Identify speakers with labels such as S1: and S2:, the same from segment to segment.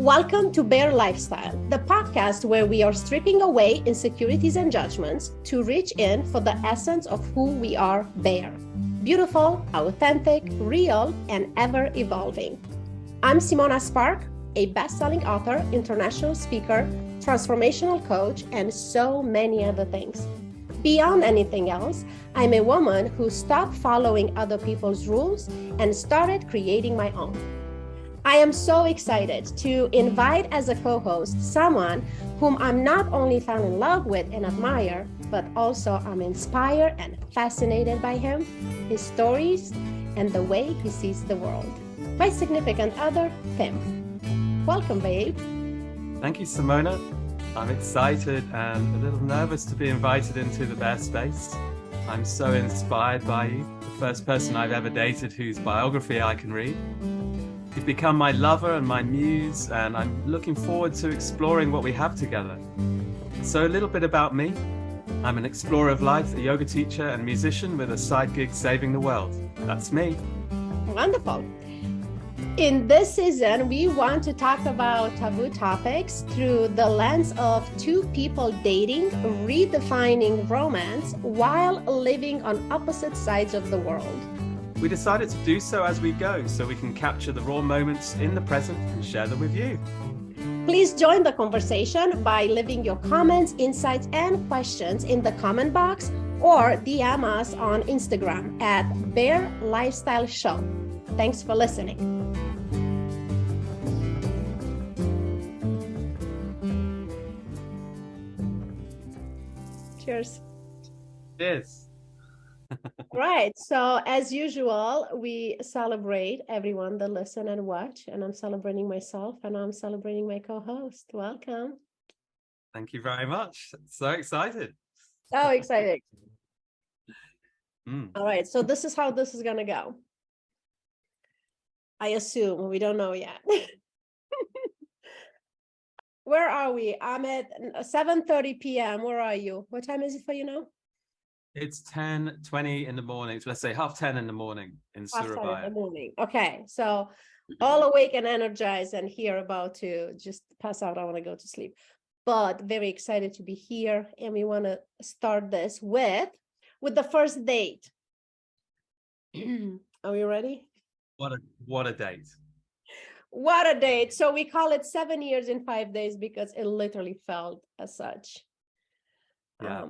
S1: Welcome to Bare Lifestyle, the podcast where we are stripping away insecurities and judgments to reach in for the essence of who we are bare. Beautiful, authentic, real, and ever evolving. I'm Simona Spark, a best-selling author, international speaker, transformational coach, and so many other things. Beyond anything else, I'm a woman who stopped following other people's rules and started creating my own. I am so excited to invite as a co-host someone whom I'm not only fell in love with and admire, but also I'm inspired and fascinated by him, his stories, and the way he sees the world. My significant other, Tim. Welcome, babe.
S2: Thank you, Simona. I'm excited and a little nervous to be invited into the Bare Space. I'm so inspired by you, the first person I've ever dated whose biography I can read. You've become my lover and my muse, and I'm looking forward to exploring what we have together. So a little bit about me. I'm an explorer of life, a yoga teacher and musician with a side gig saving the world. That's me.
S1: Wonderful. In this season, we want to talk about taboo topics through the lens of two people dating, redefining romance while living on opposite sides of the world.
S2: We decided to do so as we go, so we can capture the raw moments in the present and share them with you.
S1: Please join the conversation by leaving your comments, insights, and questions in the comment box or DM us on Instagram at Bare Lifestyle Show. Thanks for listening. Cheers.
S2: Cheers.
S1: Right. So as usual, we celebrate everyone that listen and watch, and I'm celebrating myself and I'm celebrating my co-host. Welcome.
S2: Thank you very much. So excited.
S1: So excited.
S2: All
S1: right. So this is how this is going to go. I assume, we don't know yet. Where are we? I'm at 7:30 p.m. Where are you? What time is it for you now?
S2: It's 10:20 in the morning. So let's say 10:30 in the morning in Surabaya.
S1: 10:30 in the morning. Okay. So all awake and energized and here about to just pass out. I want to go to sleep, but very excited to be here. And we want to start this with the first date. Are we ready?
S2: What a date.
S1: What a date. So we call it 7 years in 5 days because it literally felt as such.
S2: Yeah.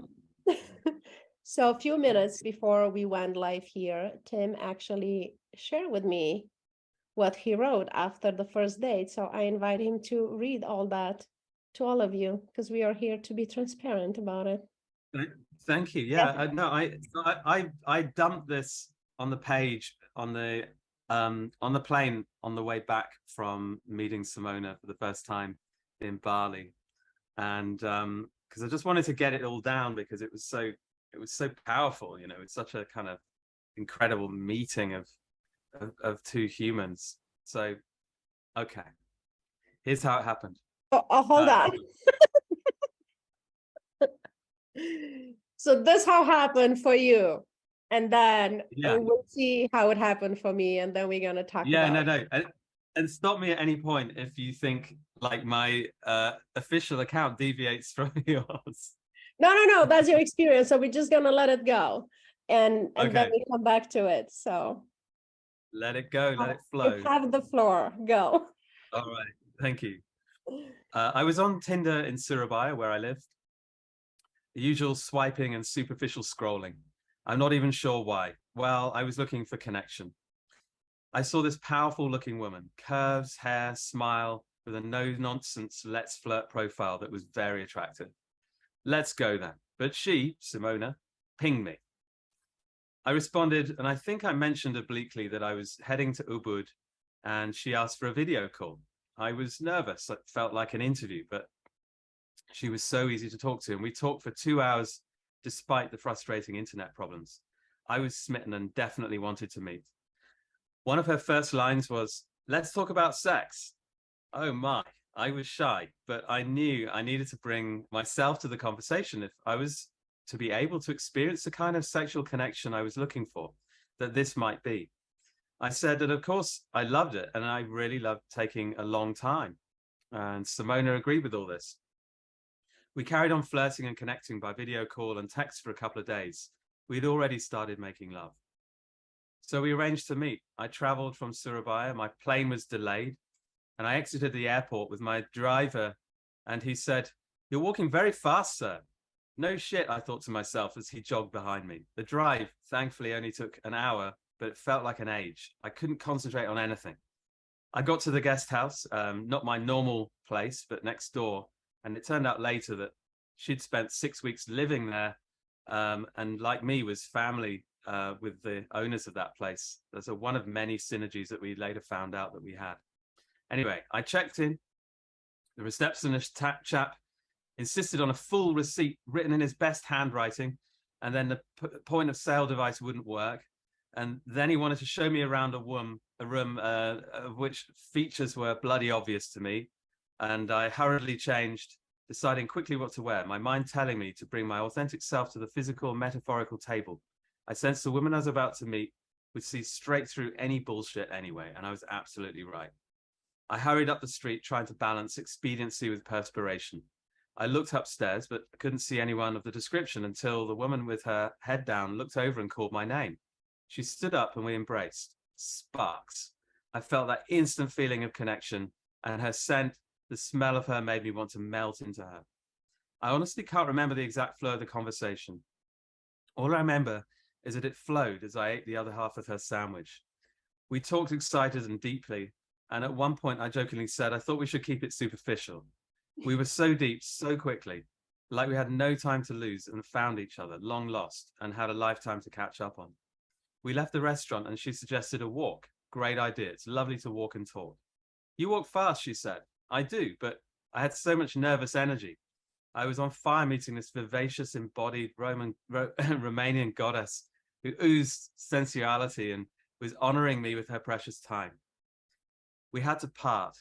S1: So a few minutes before we went live here, Tim actually shared with me what he wrote after the first date. So I invite him to read all that to all of you because we are here to be transparent about it.
S2: Thank you. Yeah, I dumped this on the page on the plane on the way back from meeting Simona for the first time in Bali, and because I just wanted to get it all down because it was so powerful. You know, it's such a kind of incredible meeting of two humans. So, okay, here's how it happened.
S1: Hold on. So this how happened for you, and then we'll see how it happened for me, and then we're gonna talk.
S2: No, and stop me at any point if you think like my official account deviates from yours.
S1: No, that's your experience. So we're just gonna let it go, and then we come back to it. So
S2: let it go, let it flow.
S1: You have the floor. Go.
S2: All right, thank you. I was on Tinder in Surabaya, where I live. The usual swiping and superficial scrolling. I'm not even sure why. Well, I was looking for connection. I saw this powerful looking woman, curves, hair, smile, with a no-nonsense let's flirt profile that was very attractive. Let's go then. But she, Simona, pinged me. I responded, and I think I mentioned obliquely that I was heading to Ubud, and she asked for a video call. I was nervous. It felt like an interview, but she was so easy to talk to, and we talked for 2 hours despite the frustrating internet problems. I was smitten and definitely wanted to meet. One of her first lines was, "Let's talk about sex." Oh my, I was shy, but I knew I needed to bring myself to the conversation if I was to be able to experience the kind of sexual connection I was looking for, that this might be. I said that, of course, I loved it, and I really loved taking a long time. And Simona agreed with all this. We carried on flirting and connecting by video call and text for a couple of days. We'd already started making love. So we arranged to meet. I traveled from Surabaya. My plane was delayed, and I exited the airport with my driver, and he said, "You're walking very fast, sir." No shit, I thought to myself as he jogged behind me. The drive, thankfully, only took an hour, but it felt like an age. I couldn't concentrate on anything. I got to the guest house, not my normal place, but next door. And it turned out later that she'd spent 6 weeks living there, and like me, was family with the owners of that place. There's one of many synergies that we later found out that we had. Anyway, I checked in. The receptionist chap insisted on a full receipt written in his best handwriting, and then the point of sale device wouldn't work. And then he wanted to show me around a room of which features were bloody obvious to me. And I hurriedly changed, deciding quickly what to wear, my mind telling me to bring my authentic self to the physical and metaphorical table. I sensed the woman I was about to meet would see straight through any bullshit anyway, and I was absolutely right. I hurried up the street, trying to balance expediency with perspiration. I looked upstairs, but couldn't see anyone of the description until the woman with her head down looked over and called my name. She stood up and we embraced. Sparks. I felt that instant feeling of connection, and her scent, the smell of her, made me want to melt into her. I honestly can't remember the exact flow of the conversation. All I remember is that it flowed as I ate the other half of her sandwich. We talked excited and deeply, and at one point I jokingly said I thought we should keep it superficial. We were so deep so quickly, like we had no time to lose, and found each other, long lost, and had a lifetime to catch up on. We left the restaurant and she suggested a walk. Great idea. It's lovely to walk and talk. You walk fast, she said. I do, but I had so much nervous energy. I was on fire meeting this vivacious, embodied Romanian goddess who oozed sensuality and was honoring me with her precious time. We had to part.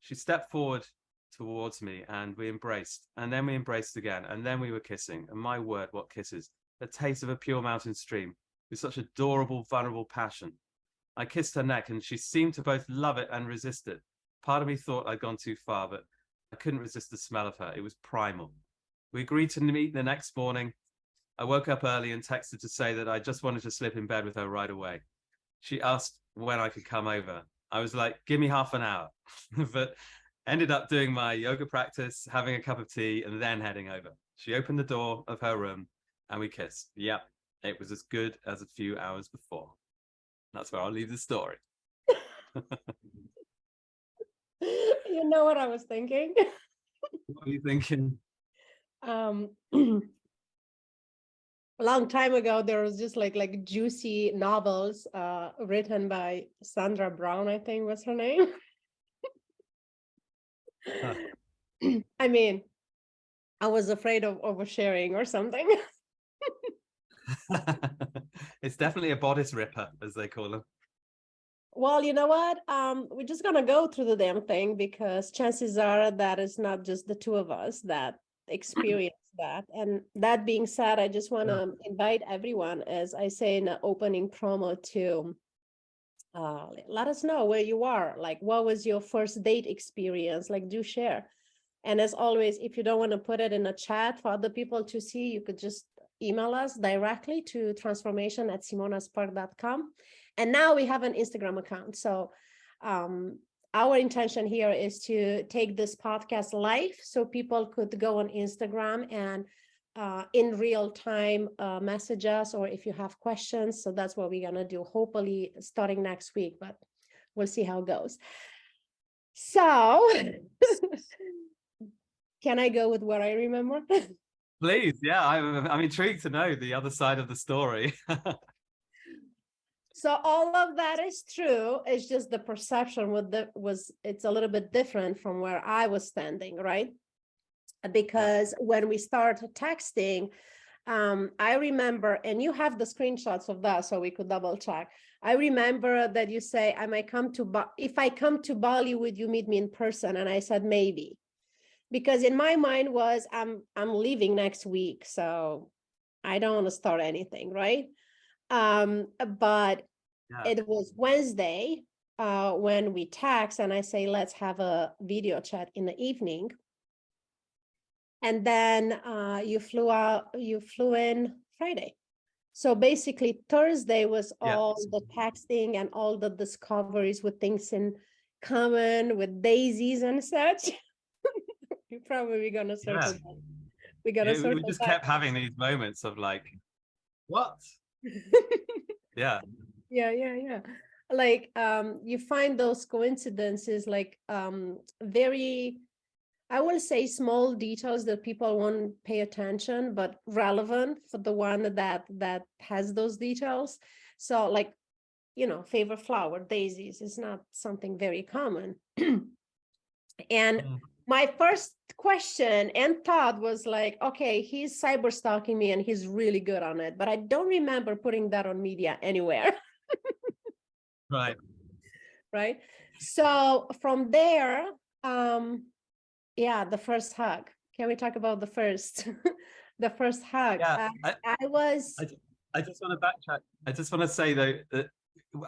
S2: She stepped forward towards me and we embraced, and then we embraced again, and then we were kissing. And my word, what kisses. The taste of a pure mountain stream with such adorable, vulnerable passion. I kissed her neck and she seemed to both love it and resist it. Part of me thought I'd gone too far, but I couldn't resist the smell of her. It was primal. We agreed to meet the next morning. I woke up early and texted to say that I just wanted to slip in bed with her right away. She asked when I could come over. I was like, give me half an hour. But ended up doing my yoga practice, having a cup of tea, and then heading over. She opened the door of her room and we kissed. Yep, it was as good as a few hours before. That's where I'll leave the story.
S1: You know what I was thinking?
S2: What are you thinking?
S1: A long time ago, there was just like juicy novels written by Sandra Brown, I think was her name. I mean, I was afraid of oversharing or something.
S2: It's definitely a bodice ripper, as they call them.
S1: Well, you know what? We're just gonna go through the damn thing, because chances are that it's not just the two of us that experience that. And that being said, I just want to invite everyone, as I say in the opening promo, to let us know where you are. Like, what was your first date experience? Like, do share. And as always, if you don't want to put it in a chat for other people to see, you could just email us directly to transformation@simonaspark.com. And now we have an Instagram account. So our intention here is to take this podcast live so people could go on Instagram and in real time message us, or if you have questions. So that's what we're going to do, hopefully starting next week, but we'll see how it goes. So can I go with what I remember?
S2: Please, yeah, I'm intrigued to know the other side of the story.
S1: So all of that is true. It's just the perception it's a little bit different from where I was standing, right? Because when we started texting, I remember, and you have the screenshots of that, so we could double check. I remember that you say, if I come to Bali, would you meet me in person? And I said, maybe. Because in my mind was, I'm leaving next week, so I don't want to start anything, right? But it was Wednesday, when we text and I say, let's have a video chat in the evening. And then you flew in Friday. So basically Thursday was all the texting and all the discoveries with things in common with daisies and such. You're probably gonna circle back. We
S2: we just kept having these moments of like, what? Yeah.
S1: Yeah. Like you find those coincidences like very, I will say, small details that people won't pay attention, but relevant for the one that has those details. So like, favorite flower, daisies, is not something very common. And my first question and thought was like, okay, he's cyber stalking me and he's really good on it, but I don't remember putting that on media anywhere. Right. So from there, the first hug. Can we talk about the first the first hug?
S2: Yeah,
S1: I
S2: just want to backtrack. I just want to say though that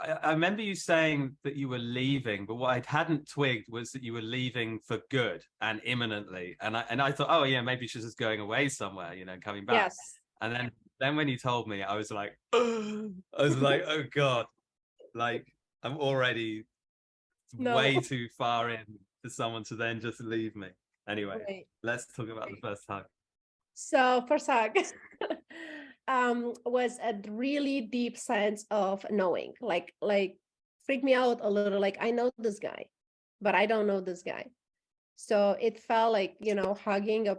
S2: I remember you saying that you were leaving, but what I hadn't twigged was that you were leaving for good and imminently. And I thought, oh yeah, maybe she's just going away somewhere, coming back.
S1: Yes.
S2: And then when you told me, I was like, oh God, like I'm already way too far in for someone to then just leave me. Anyway, let's talk about the first hug.
S1: So first hug was a really deep sense of knowing, like freaked me out a little. Like, I know this guy, but I don't know this guy. So it felt like, hugging a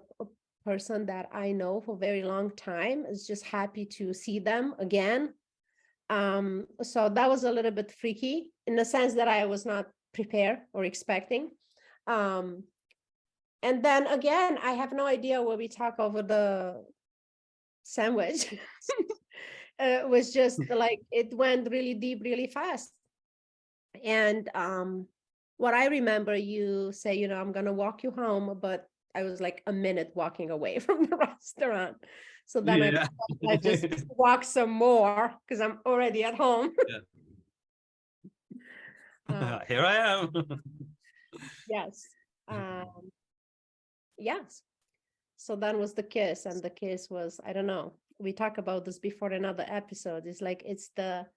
S1: person that I know for a very long time. Is just happy to see them again. So that was a little bit freaky in the sense that I was not prepared or expecting. And then again, I have no idea what we talk over the sandwich. It was just like, it went really deep, really fast. And what I remember, you say, I'm going to walk you home, but I was like a minute walking away from the restaurant. So then I just walk some more because I'm already at home.
S2: Here I am.
S1: Yes. Yes. So then was the kiss, and the kiss was, I don't know, we talked about this before in another episode. It's like, it's the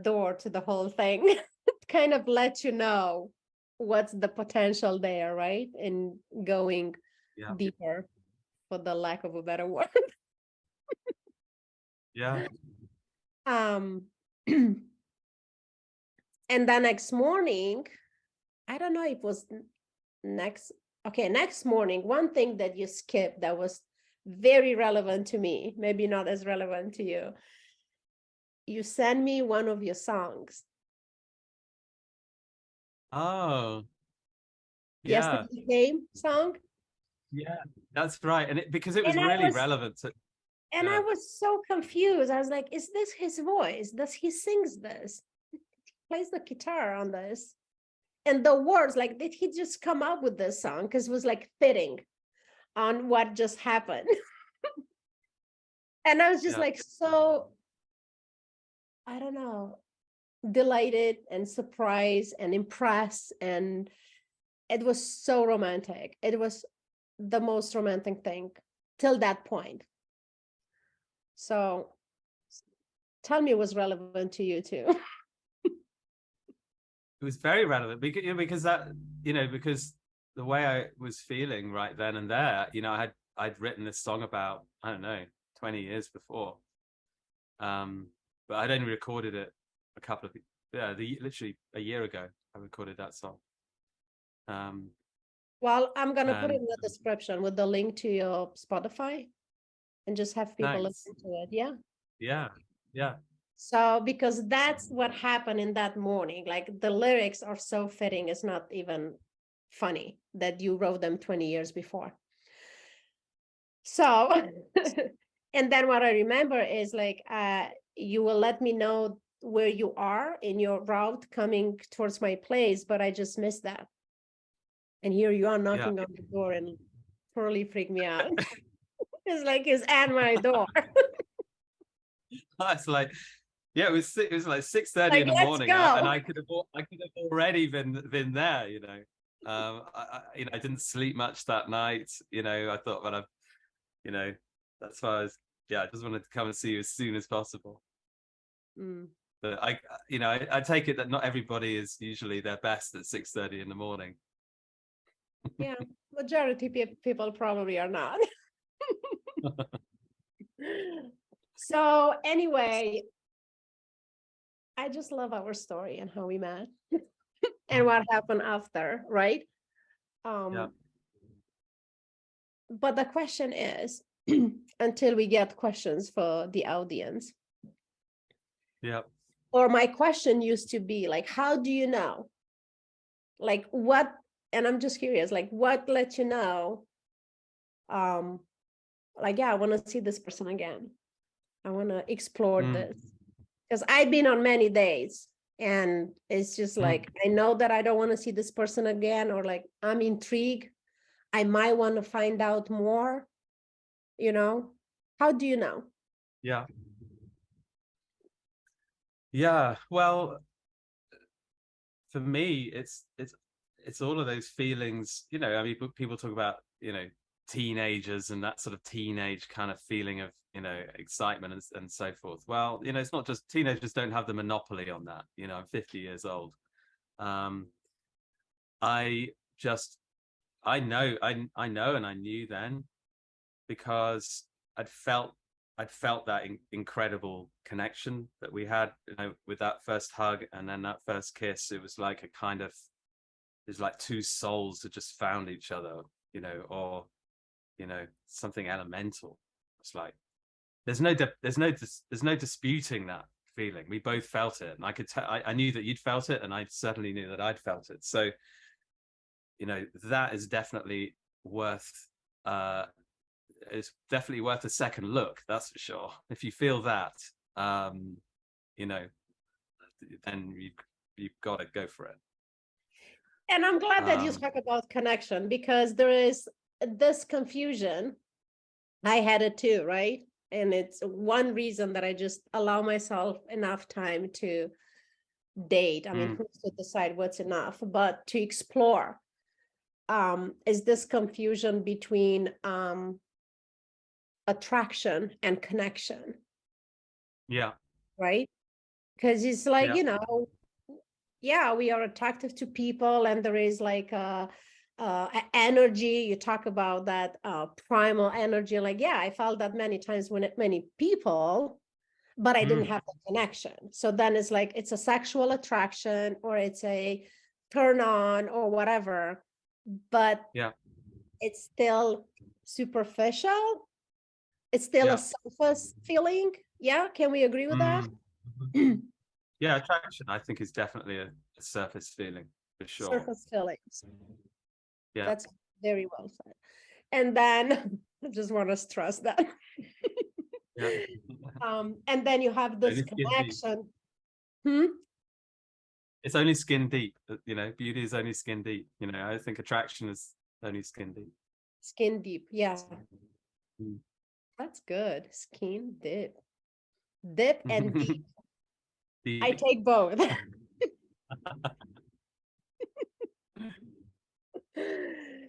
S1: door to the whole thing. It kind of lets you know what's the potential there, right? In going deeper, for the lack of a better word. And the next morning, I don't know if it was next morning, one thing that you skipped that was very relevant to me, maybe not as relevant to you. You sent me one of your songs.
S2: Oh.
S1: Yesterday Came song.
S2: Yeah, that's right. And because it was really relevant to,
S1: and I was so confused. I was like, is this his voice? Does he sings this? He plays the guitar on this. And the words, like, did he just come up with this song? Because it was like fitting on what just happened. And I was just like, so, I don't know, delighted and surprised and impressed. And it was so romantic. It was the most romantic thing till that point. So tell me, it was relevant to you too.
S2: It was very relevant because that, because the way I was feeling right then and there, I'd written this song about, I don't know, 20 years before. But I'd only recorded it literally a year ago. I recorded that song.
S1: Well, I'm going to put it in the description with the link to your Spotify and just have people listen to it. Yeah.
S2: Yeah.
S1: So, because that's what happened in that morning. Like, the lyrics are so fitting. It's not even funny that you wrote them 20 years before. So, and then what I remember is like, you will let me know where you are in your route coming towards my place, but I just missed that. And here you are knocking on the door and totally freaked me out. It's like, he's at my door.
S2: It's like, Yeah, it was like 6:30
S1: Like,
S2: in the
S1: let's
S2: morning,
S1: go.
S2: and I could have already been there, you know. I didn't sleep much that night, you know. I thought, well, you know, that's why I just wanted to come and see you as soon as possible.
S1: Mm.
S2: But I take it that not everybody is usually their best at 6:30 in the morning.
S1: Yeah, majority people probably are not. So anyway, I just love our story and how we met and what happened after, right?
S2: Yeah.
S1: But the question is, until we get questions for the audience,
S2: Yeah.
S1: or my question used to be like, how do you know? Like what, and I'm just curious, like what let you know? Like, yeah, I want to see this person again. I want to explore this. Because I've been on many dates and it's just like, I know that I don't want to see this person again, or like, I'm intrigued. I might want to find out more, you know? How do you know?
S2: Yeah. Yeah. Well, for me, it's all of those feelings, you know. I mean, people talk about, you know, teenagers and that sort of teenage kind of feeling of, you know, excitement and so forth. Well, you know, it's not just teenagers don't have the monopoly on that. You know, I'm 50 years old. I just I know and I knew then, because I'd felt that incredible connection that we had, you know, with that first hug and then that first kiss. It was like a kind of, it's like two souls that just found each other, you know, or, you know, something elemental. It's like there's no disputing that feeling. We both felt it, and I could tell. I knew that you'd felt it, and I certainly knew that I'd felt it. So, you know, that is definitely worth it's definitely worth a second look, that's for sure. If you feel that, you know, then you've got to go for it.
S1: And I'm glad that you talk about connection, because there is this confusion. I had it too, right? And it's one reason that I just allow myself enough time to date. I mean, who's to decide what's enough, but to explore. Is this confusion between attraction and connection?
S2: Yeah.
S1: Right? Because it's like,
S2: Yeah.
S1: you know, yeah, we are attractive to people, and there is like a energy. You talk about that primal energy. Like, yeah, I felt that many times when many people, but I didn't have the connection. So then it's like it's a sexual attraction, or it's a turn on, or whatever, but
S2: Yeah.
S1: it's still superficial. It's still a surface feeling. Yeah, can we agree with that?
S2: Yeah, attraction, I think, is definitely a surface feeling, for sure.
S1: Surface feelings.
S2: Yeah.
S1: That's very well said. And then I just want to stress that.
S2: Yeah.
S1: And then you have this connection.
S2: It's only skin deep, you know. Beauty is only skin deep, you know. I think attraction is only skin deep.
S1: Skin deep, yeah. That's good. Skin deep. Dip and deep. I take both.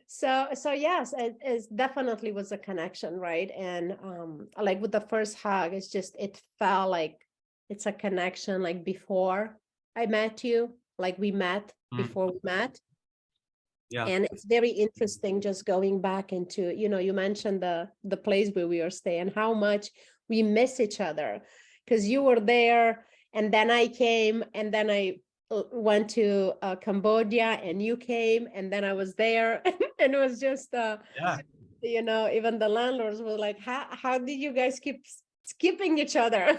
S1: So yes, it definitely was a connection, right? And like with the first hug, it's just, it felt like it's a connection, like before I met you, like we met before we met.
S2: Yeah.
S1: And it's very interesting just going back into, you know, you mentioned the place where we are staying, how much we miss each other, because you were there and then I came, and then I went to Cambodia and you came, and then I was there and it was just you know, even the landlords were like, how did you guys keep skipping each other?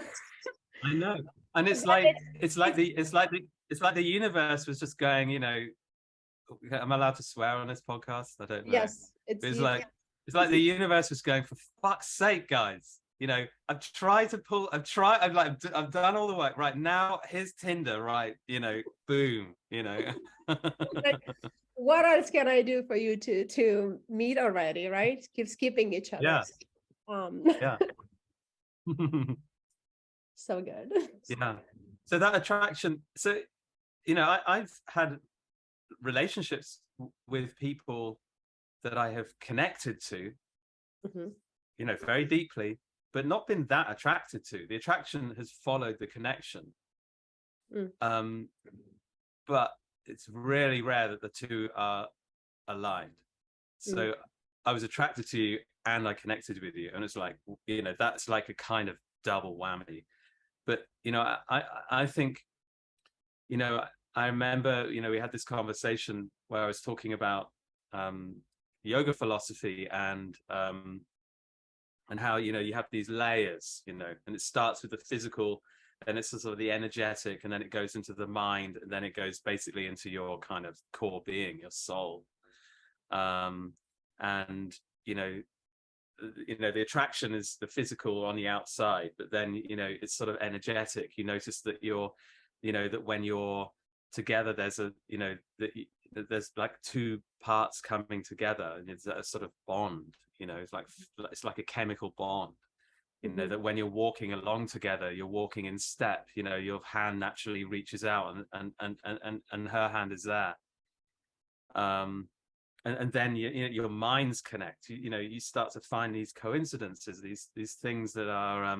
S2: I know. And it's like the universe was just going, you know, am I allowed to swear on this podcast? I don't know.
S1: Yes,
S2: it's like the universe was going, for fuck's sake, guys. You know, I've done all the work. Right now, here's Tinder, right? You know, boom, you know.
S1: Like, what else can I do for you to meet already, right? Keep skipping each other.
S2: Yeah. Yeah.
S1: So good.
S2: Yeah. So that attraction, so, I've had relationships with people that I have connected to,
S1: Mhm.
S2: very deeply, but not been that attracted to. The attraction has followed the connection.
S1: Mm.
S2: Um, but it's really rare that the two are aligned.
S1: Mm.
S2: So I was attracted to you and I connected with you. And it's like, that's like a kind of double whammy. But, I think, I remember, we had this conversation where I was talking about yoga philosophy and how, you have these layers, and it starts with the physical, and it's sort of the energetic, and then it goes into the mind, and then it goes basically into your kind of core being, your soul. And the attraction is the physical on the outside, but then it's sort of energetic. You notice that that when you're together, there's that there's like two parts coming together, and it's a sort of bond. It's like a chemical bond. That when you're walking along together, you're walking in step. Your hand naturally reaches out, and her hand is there. And then your minds connect. You start to find these coincidences, these things that are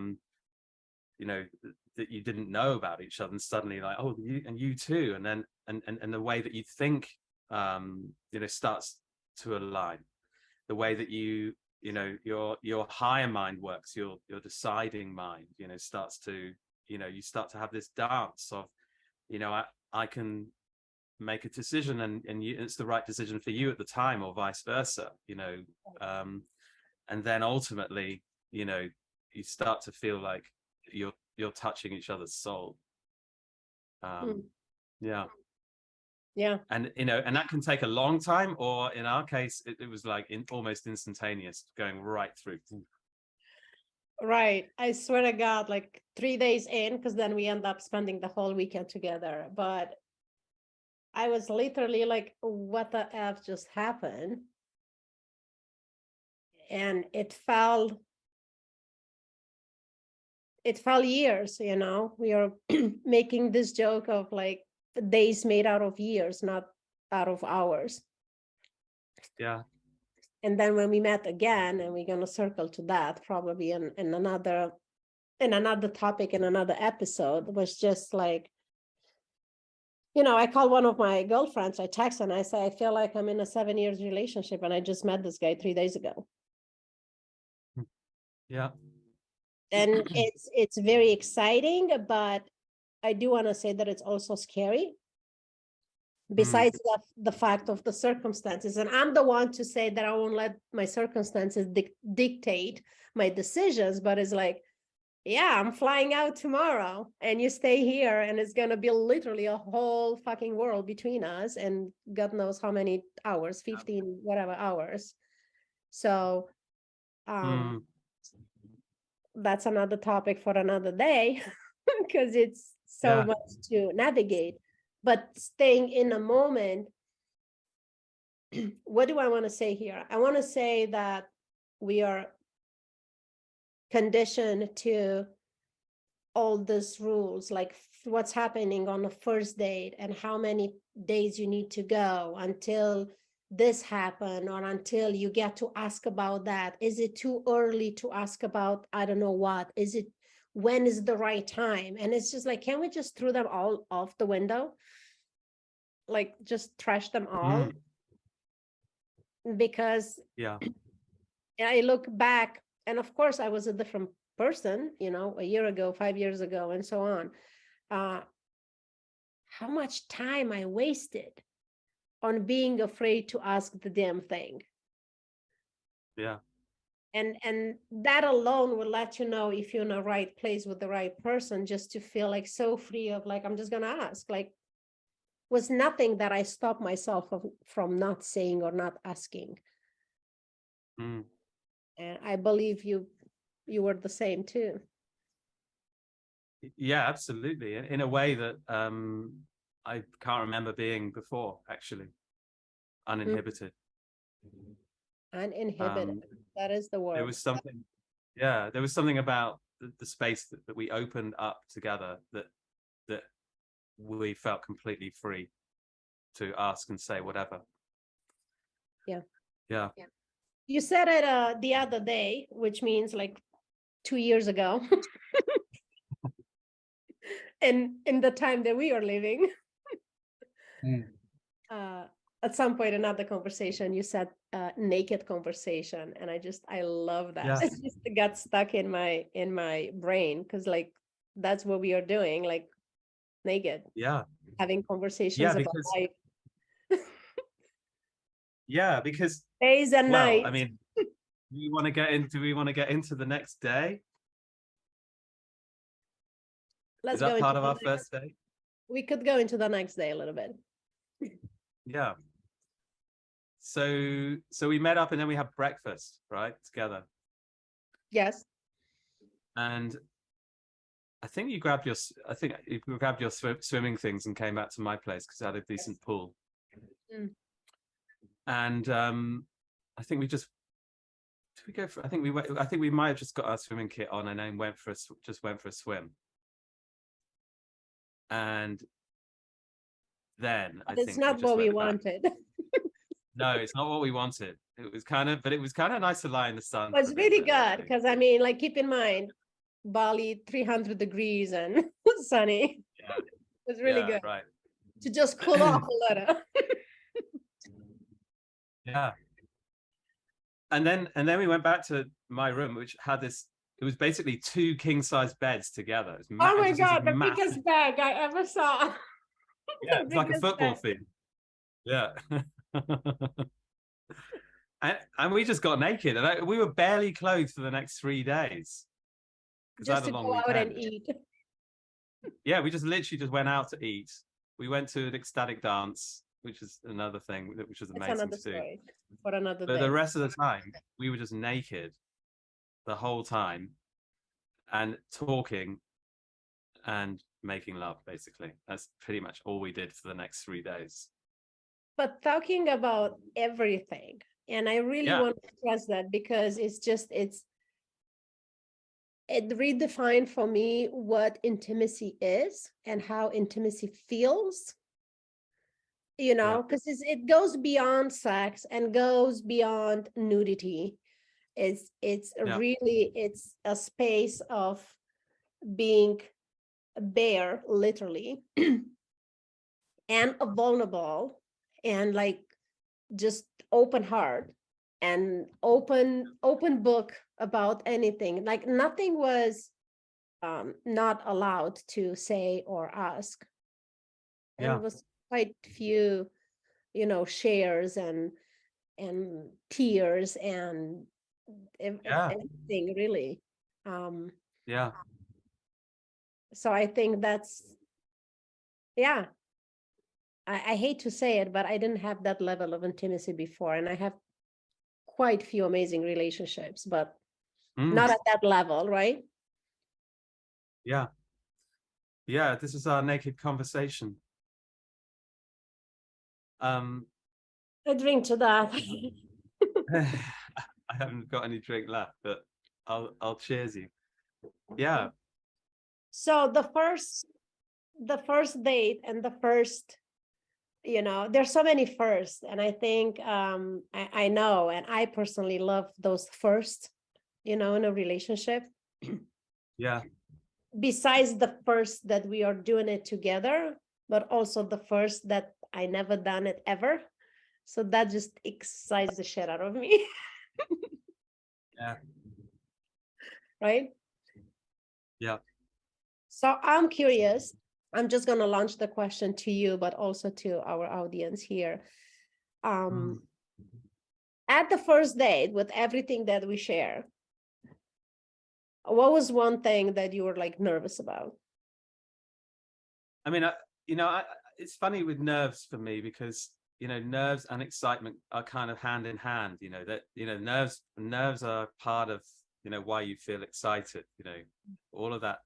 S2: that you didn't know about each other, and suddenly like, oh, you too. And then and the way that you think starts to align. The way that your higher mind works, your deciding mind starts to you start to have this dance of I can make a decision, and it's the right decision for you at the time, or vice versa. And then ultimately you start to feel like you're touching each other's soul. Yeah.
S1: Yeah.
S2: And and that can take a long time, or in our case it was like almost instantaneous, going right through.
S1: Right. I swear to God, like 3 days in, because then we end up spending the whole weekend together. But I was literally like, what the F just happened? And it felt years, we are making this joke of like days made out of years, not out of hours.
S2: Yeah.
S1: And then when we met again, and we're going to circle to that probably in another topic in another episode, was just like, I call one of my girlfriends, I text and I say, I feel like I'm in a 7 years relationship and I just met this guy 3 days ago.
S2: Yeah.
S1: And it's very exciting, but I do want to say that it's also scary, besides the fact of the circumstances. And I'm the one to say that I won't let my circumstances dictate my decisions, but it's like, yeah, I'm flying out tomorrow and you stay here, and it's going to be literally a whole fucking world between us, and God knows how many hours, 15 whatever hours. So that's another topic for another day, because it's so much to navigate. But staying in a moment, what do I want to say here? I want to say that we are conditioned to all these rules, like what's happening on the first date and how many days you need to go until this happen, or until you get to ask about that. Is it too early to ask about, I don't know what? Is it, when is the right time? And it's just like, can we just throw them all off the window? Like just trash them all? Because I look back, and of course I was a different person, a year ago, 5 years ago, and so on. How much time I wasted on being afraid to ask the damn thing.
S2: Yeah.
S1: And that alone will let you know if you're in the right place with the right person, just to feel like so free of like, I'm just gonna ask. Like, was nothing that I stopped myself from not saying or not asking. And I believe you were the same too.
S2: Yeah, absolutely. In a way that I can't remember being before, actually. Uninhibited.
S1: Uninhibited. That is the word.
S2: There was something about the space that we opened up together, that we felt completely free to ask and say whatever.
S1: Yeah.
S2: Yeah.
S1: You said it the other day, which means like 2 years ago. And in the time that we are living. At some point, another conversation, you said naked conversation, and I love that.
S2: Yes.
S1: It just got stuck in my brain, because like that's what we are doing, like naked,
S2: Yeah.
S1: having conversations
S2: Yeah,
S1: about
S2: because
S1: life,
S2: yeah, because
S1: days and
S2: well,
S1: nights.
S2: I mean, do we want to get into the next day?
S1: Let's
S2: Is
S1: go
S2: that
S1: into
S2: part of
S1: the
S2: our
S1: next,
S2: first day?
S1: we could go into the next day a little bit.
S2: Yeah. So we met up and then we had breakfast, right, together.
S1: Yes.
S2: And I think you grabbed your swimming things and came back to my place because I had a decent pool.
S1: Mm.
S2: And I think we just did we go for I think we might have just got our swimming kit on and then went for a swim. And then I
S1: It's
S2: think
S1: not
S2: we just
S1: what we
S2: went back.
S1: wanted.
S2: No, it's not what we wanted. It was kind of nice to lie in the sun.
S1: It's
S2: for a
S1: really
S2: bit,
S1: good,
S2: actually.
S1: because I mean, like, keep in mind, Bali, 300 degrees and sunny.
S2: Yeah.
S1: It's really
S2: Yeah,
S1: good
S2: right.
S1: to just cool off a little.
S2: Yeah. And then we went back to my room, which had this. It was basically 2 king-size beds together. It was
S1: Oh my
S2: it was this
S1: God, the
S2: massive.
S1: biggest bag I ever saw.
S2: Yeah, it's like a
S1: biggest
S2: football
S1: bag.
S2: field. Yeah. And we just got naked, and we were barely clothed for the next 3 days because I
S1: Just
S2: had
S1: to
S2: a long
S1: go out and
S2: weekend.
S1: eat.
S2: Yeah, we just literally just went out to eat. We went to an ecstatic dance, which is another thing which was
S1: It's
S2: amazing
S1: another
S2: to do.
S1: story for another
S2: But
S1: day.
S2: the rest of the time, we were just naked the whole time and talking and making love, basically. That's pretty much all we did for the next 3 days.
S1: But talking about everything, and I really
S2: Yeah.
S1: want to stress that, because it redefined for me what intimacy is and how intimacy feels, because it goes beyond sex and goes beyond nudity. It's
S2: Yeah.
S1: really, it's a space of being bare, literally, and vulnerable, and like just open heart and open book about anything. Like nothing was not allowed to say or ask, and
S2: Yeah.
S1: it was quite few, shares and tears and
S2: Yeah.
S1: everything, really.
S2: Yeah.
S1: So I think that's, yeah, I hate to say it, but I didn't have that level of intimacy before, and I have quite few amazing relationships, but not at that level, right?
S2: Yeah. Yeah. This is our naked conversation.
S1: I drink to that.
S2: I haven't got any drink left, but I'll cheers you. Yeah.
S1: So the first date and the first, there's so many firsts, and I think I know, and I personally love those first, in a relationship.
S2: Yeah.
S1: Besides the first that we are doing it together, but also the first that I never done it ever. So that just excites the shit out of me.
S2: Yeah.
S1: Right?
S2: Yeah.
S1: So I'm curious. I'm just going to launch the question to you, but also to our audience here. At the first date, with everything that we share, what was one thing that you were like nervous about?
S2: I mean, it's funny with nerves for me, because nerves and excitement are kind of hand in hand. Nerves are part of why you feel excited. All of that.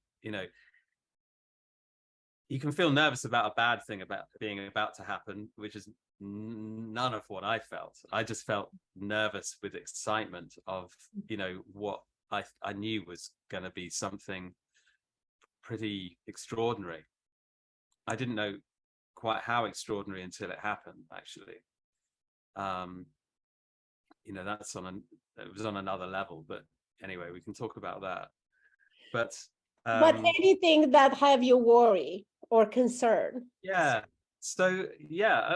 S2: You can feel nervous about a bad thing about being about to happen, which is none of what I felt. I just felt nervous with excitement of what I knew was going to be something pretty extraordinary. I didn't know quite how extraordinary until it happened, actually. That's it was on another level, but anyway, we can talk about that. But
S1: anything that have you worry or concern?
S2: yeah. So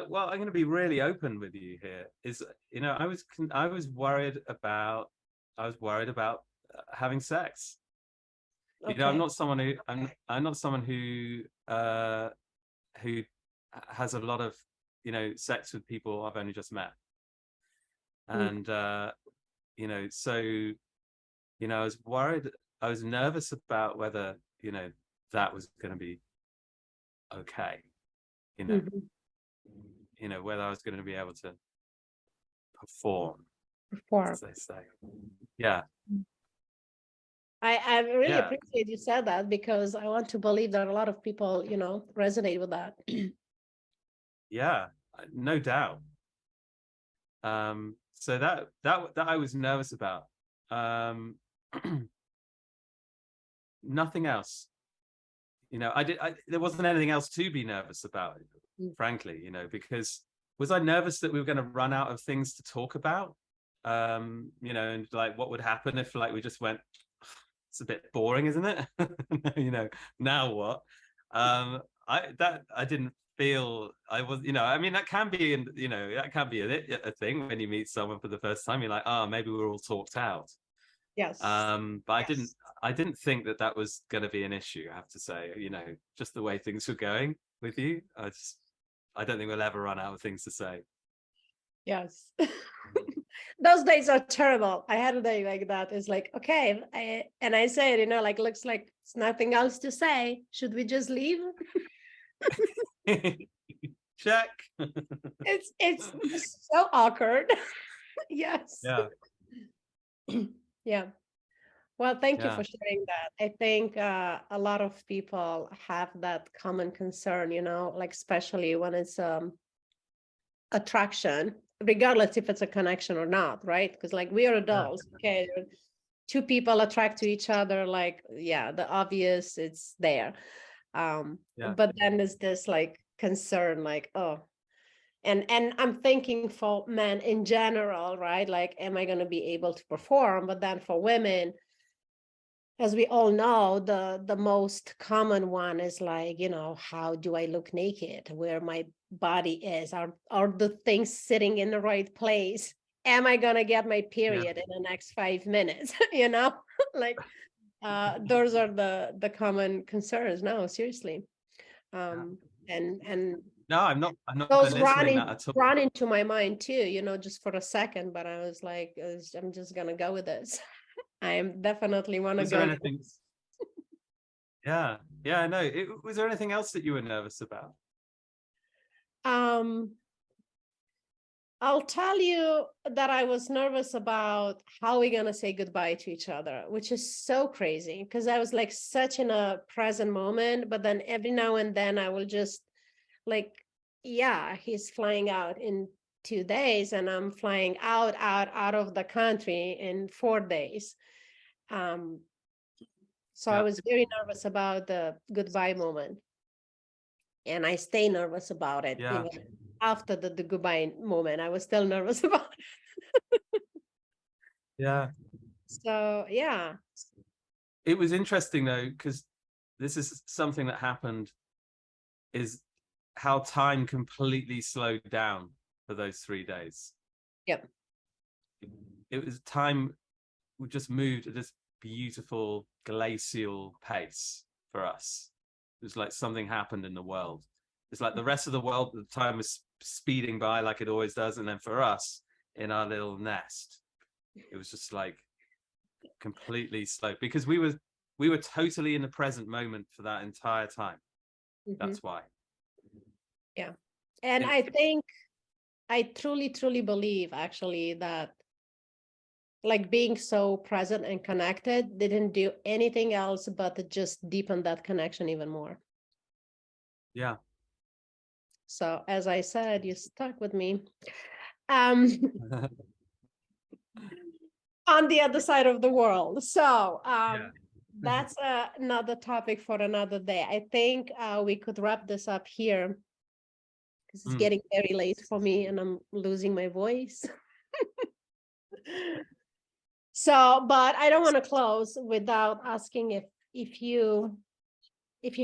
S2: well, I'm going to be really open with you here. I was worried about having sex.
S1: Okay.
S2: I'm not someone who who has a lot of sex with people I've only just met, and so I was nervous about whether that was going to be okay, whether I was going to be able to perform, as they say. Yeah.
S1: I really appreciate you said that, because I want to believe that a lot of people, resonate with that.
S2: Yeah, no doubt. So that I was nervous about. Nothing else. There wasn't anything else to be nervous about, frankly, because was I nervous that we were going to run out of things to talk about? And like what would happen if like we just went, it's a bit boring, isn't it? Now what? I didn't feel I was, that can be, that can be a thing when you meet someone for the first time. You're like, oh, maybe we're all talked out.
S1: Yes.
S2: But I didn't think that was going to be an issue, I have to say. Just the way things were going with you, I don't think we'll ever run out of things to say.
S1: Yes. Those days are terrible. I had a day like that. It's like, okay, I said, like, looks like it's nothing else to say. Should we just leave?
S2: Check.
S1: It's so awkward. Yes.
S2: Yeah.
S1: Yeah. Well, thank you for sharing that. I think a lot of people have that common concern, like especially when it's attraction, regardless if it's a connection or not, right? Because like we are adults, okay, two people attract to each other, like the obvious, it's there. But then there's this like concern, like, oh, and I'm thinking for men in general, right? Like, am I going to be able to perform? But then for women, as we all know, the most common one is like, how do I look naked? Where my body is? Are the things sitting in the right place? Am I gonna get my period in the next 5 minutes? Like those are the common concerns. No, seriously. And
S2: no, I'm not
S1: those
S2: belittling that at all.
S1: run into my mind too, just for a second, but I was like, I'm just gonna go with this. I am definitely want to go.
S2: Anything? Yeah, no. Was there anything else that you were nervous about?
S1: I'll tell you that I was nervous about how we're gonna say goodbye to each other, which is so crazy because I was like such in a present moment, but then every now and then I will just like, he's flying out in 2 days and I'm flying out of the country in 4 days. So I was very nervous about the goodbye moment. And I stay nervous about it. Even after the goodbye moment, I was still nervous about it.
S2: Yeah.
S1: So, yeah.
S2: It was interesting though, because this is something that happened, is how time completely slowed down for those 3 days.
S1: Yep.
S2: It was time, we just moved at this beautiful glacial pace for us. It was like something happened in the world. It's like the rest of the world at the time was speeding by like it always does, and then for us in our little nest, it was just like completely slow, because we were totally in the present moment for that entire time. That's why.
S1: Yeah. And I think I truly believe actually that like being so present and connected didn't do anything else but to just deepen that connection even more.
S2: Yeah.
S1: So as I said, you stuck with me. on the other side of the world. So
S2: Yeah.
S1: that's another topic for another day. I think we could wrap this up here because it's getting very late for me and I'm losing my voice. So, but I don't want to close without asking if you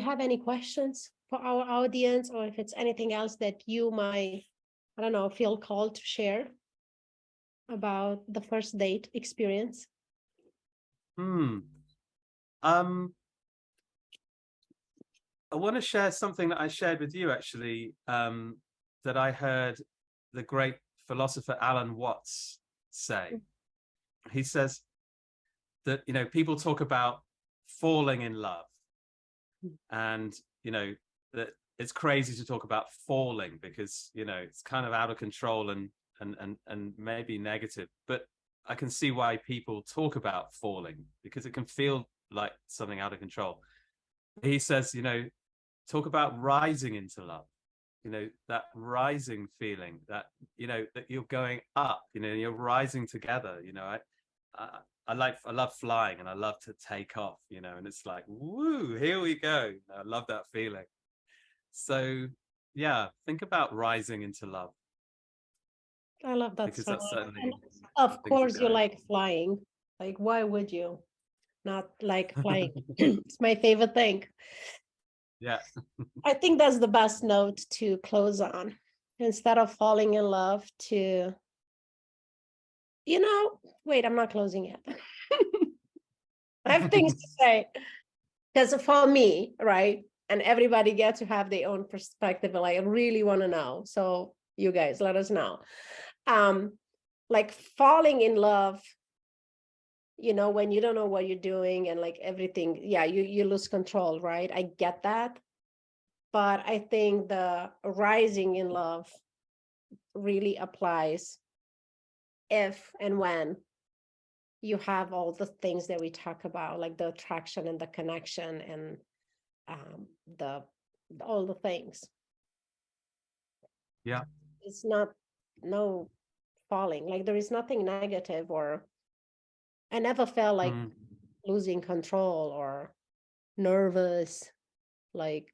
S1: have any questions for our audience, or if it's anything else that you might, I don't know, feel called to share about the first date experience.
S2: I want to share something that I shared with you, actually, that I heard the great philosopher Alan Watts say. He says that, people talk about falling in love, and, that it's crazy to talk about falling because, it's kind of out of control and maybe negative. But I can see why people talk about falling, because it can feel like something out of control. He says, talk about rising into love, that rising feeling, that, that you're going up, you're rising together. I love flying, and I love to take off, and it's like, woo, here we go. I love that feeling. So yeah, think about rising into love.
S1: I love that
S2: because
S1: so
S2: that's
S1: much.
S2: certainly,
S1: And of course, you
S2: go.
S1: like flying. Like, why would you not like flying? It's my favorite thing.
S2: Yeah.
S1: I think that's the best note to close on. Instead of falling in love, to, wait, I'm not closing yet. I have things to say. Because for me, right, and everybody gets to have their own perspective, and I really want to know. So you guys, let us know. Like falling in love, when you don't know what you're doing and like everything, yeah, you lose control, right? I get that. But I think the rising in love really applies if and when you have all the things that we talk about, like the attraction and the connection and all the things.
S2: Yeah.
S1: It's not no falling, like there is nothing negative, or I never felt like losing control or nervous, like,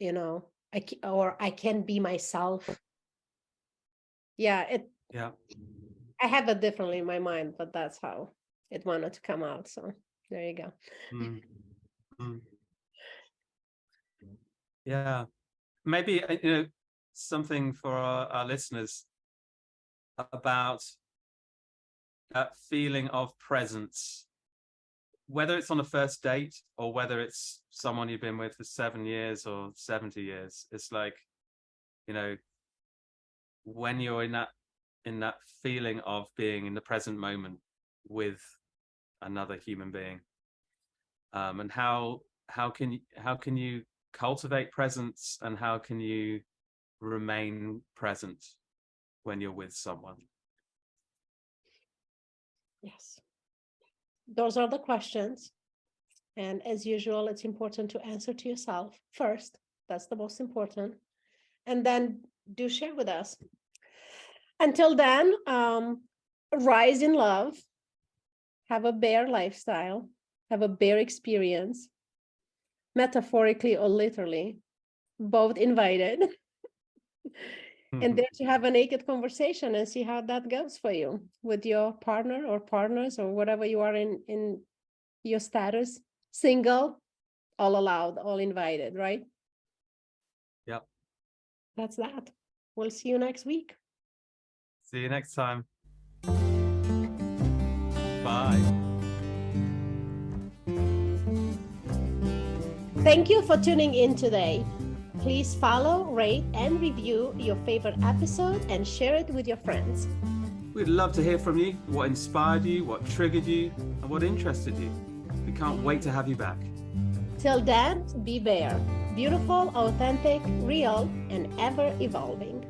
S1: I can't be myself. Yeah, I have it differently in my mind, but that's how it wanted to come out. So there you go.
S2: Yeah, maybe something for our listeners about that feeling of presence, whether it's on a first date or whether it's someone you've been with for 7 years or 70 years. It's like, when you're in that feeling of being in the present moment with another human being, and how can you cultivate presence, and how can you remain present when you're with someone?
S1: Yes. Those are the questions. And as usual, it's important to answer to yourself first. That's the most important. And then do share with us. Until then, rise in love, have a bear lifestyle, have a bear experience, metaphorically or literally, both invited. And there to have a naked conversation and see how that goes for you with your partner or partners or whatever you are in your status. Single, all allowed, all invited, right?
S2: Yep.
S1: That's that. We'll see you next week.
S2: See you next time. Bye.
S1: Thank you for tuning in today. Please follow, rate, and review your favorite episode and share it with your friends.
S2: We'd love to hear from you, what inspired you, what triggered you, and what interested you. We can't wait to have you back.
S1: Till then, be Bear. Beautiful, authentic, real, and ever evolving.